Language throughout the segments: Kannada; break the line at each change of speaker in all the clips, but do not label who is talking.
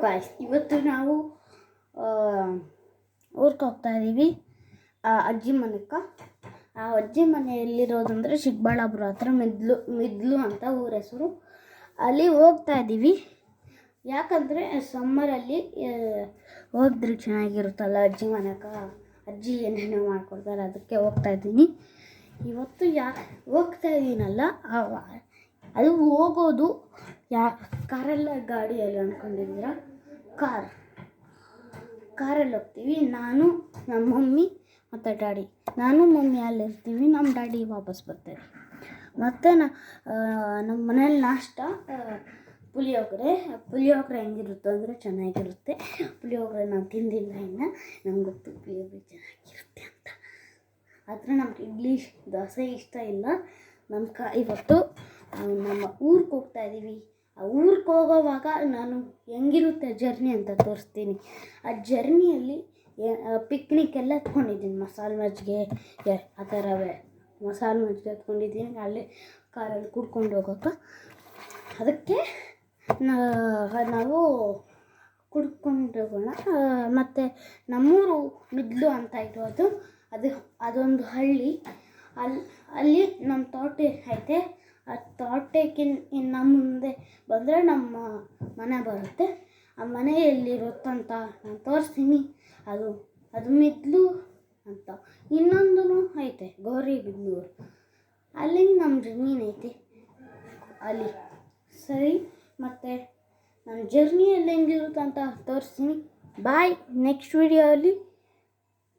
ಗಾಯ್ಸ್, ಇವತ್ತು ನಾವು ಊರಿಗೆ ಹೋಗ್ತಾ ಇದ್ದೀವಿ ಅಜ್ಜಿ ಮನೆಗೆ. ಆ ಅಜ್ಜಿ ಮನೆ ಎಲ್ಲಿರೋದಂದರೆ ಚಿಕ್ಕಬಳ್ಳಾಪುರ ಹತ್ರ ಮಿದ್ಲು ಅಂತ ಊರ ಹೆಸರು. ಅಲ್ಲಿ ಹೋಗ್ತಾ ಇದ್ದೀವಿ. ಯಾಕಂದರೆ ಸಮ್ಮರಲ್ಲಿ ಹೋದ್ರೆ ಚೆನ್ನಾಗಿರುತ್ತಲ್ಲ ಅಜ್ಜಿ ಮನೆಗೆ. ಅಜ್ಜಿ ಏನೇನೋ ಮಾಡ್ಕೊಡ್ತಾರೆ, ಅದಕ್ಕೆ ಹೋಗ್ತಾ ಇದ್ದೀನಿ. ಇವತ್ತು ಹೋಗ್ತಾ ಇದ್ದೀನಲ್ಲ, ಅದು ಹೋಗೋದು ಕಾರಲ್ಲ ಗಾಡಿಯಲ್ಲಿ ಅಂದ್ಕೊಂಡಿದ್ದೀರ? ಕಾರಲ್ಲಿ ಹೋಗ್ತೀವಿ. ನಾನು, ನಮ್ಮ ಮಮ್ಮಿ ಮತ್ತು ಡ್ಯಾಡಿ. ನಾನು ಮಮ್ಮಿ ಅಲ್ಲಿರ್ತೀವಿ, ನಮ್ಮ ಡ್ಯಾಡಿ ವಾಪಸ್ ಬರ್ತಾರೆ. ಮತ್ತು ನಮ್ಮ ಮನೇಲಿ ನಾಷ್ಟ ಪುಳಿಯೋಗರೆ ಹೆಂಗಿರುತ್ತೆ ಅಂದರೆ ಚೆನ್ನಾಗಿರುತ್ತೆ. ಪುಳಿಯೋಗರೆ ನಾನು ತಿಂದಿಲ್ಲ ಇನ್ನು, ನಂಗೆ ಗೊತ್ತು ಪುಳಿಯೋಗರೆ ಚೆನ್ನಾಗಿರುತ್ತೆ ಅಂತ. ಆದರೆ ನಮ್ಗೆ ಇಡ್ಲಿ ದೋಸೆ ಇಷ್ಟ ಇಲ್ಲ. ಇವತ್ತು ನಮ್ಮ ಊರಿಗೆ ಹೋಗ್ತಾ ಇದ್ದೀವಿ. ಆ ಊರಿಗೆ ಹೋಗೋವಾಗ ನಾನು ಹೆಂಗಿರುತ್ತೆ ಜರ್ನಿ ಅಂತ ತೋರಿಸ್ತೀನಿ. ಆ ಜರ್ನಿಯಲ್ಲಿ ಪಿಕ್ನಿಕ್ ಎಲ್ಲ ಎತ್ಕೊಂಡಿದ್ದೀನಿ. ಮಸಾಲೆ ಮಜ್ಜಿಗೆ ಆ ಥರವೇ ಮಸಾಲೆ ಮಜ್ಜಿಗೆ ಎತ್ಕೊಂಡಿದ್ದೀನಿ. ಅಲ್ಲೇ ಕಾರಲ್ಲಿ ಕುಡ್ಕೊಂಡು ಹೋಗೋಕೆ. ಅದಕ್ಕೆ ನಾವು ಕುಡ್ಕೊಂಡು ಹೋಗೋಣ. ಮತ್ತು ನಮ್ಮೂರು ಮಿದ್ಲು ಅಂತ ಇರೋದು. ಅದೊಂದು ಹಳ್ಳಿ. ಅಲ್ಲಿ ನಮ್ಮ ತೋಟ ಐತೆ. ಆ ತೋಟಕ್ಕಿಂತ ಮುಂದೆ ಬಂದರೆ ನಮ್ಮ ಮನೆ ಬರುತ್ತೆ. ಆ ಮನೆ ಎಲ್ಲಿರುತ್ತಂತ ನಾನು ತೋರಿಸ್ತೀನಿ. ಅದು ಮಿದ್ಲು ಅಂತ. ಇನ್ನೊಂದು ಐತೆ ಗೌರಿಬಿದನೂರು, ಅಲ್ಲಿ ನಮ್ಮ ಜಮೀನು ಐತಿ ಅಲ್ಲಿ. ಸರಿ, ಮತ್ತು ನನ್ನ ಜರ್ನಿಯಲ್ಲಿ ಹೆಂಗಿರುತ್ತೆ ಅಂತ ತೋರಿಸ್ತೀನಿ. ಬಾಯ್. ನೆಕ್ಸ್ಟ್ ವಿಡಿಯೋಲ್ಲಿ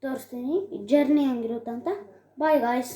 ತೋರಿಸ್ತೀನಿ ಜರ್ನಿ ಹೆಂಗಿರುತ್ತಂತ. Bye guys.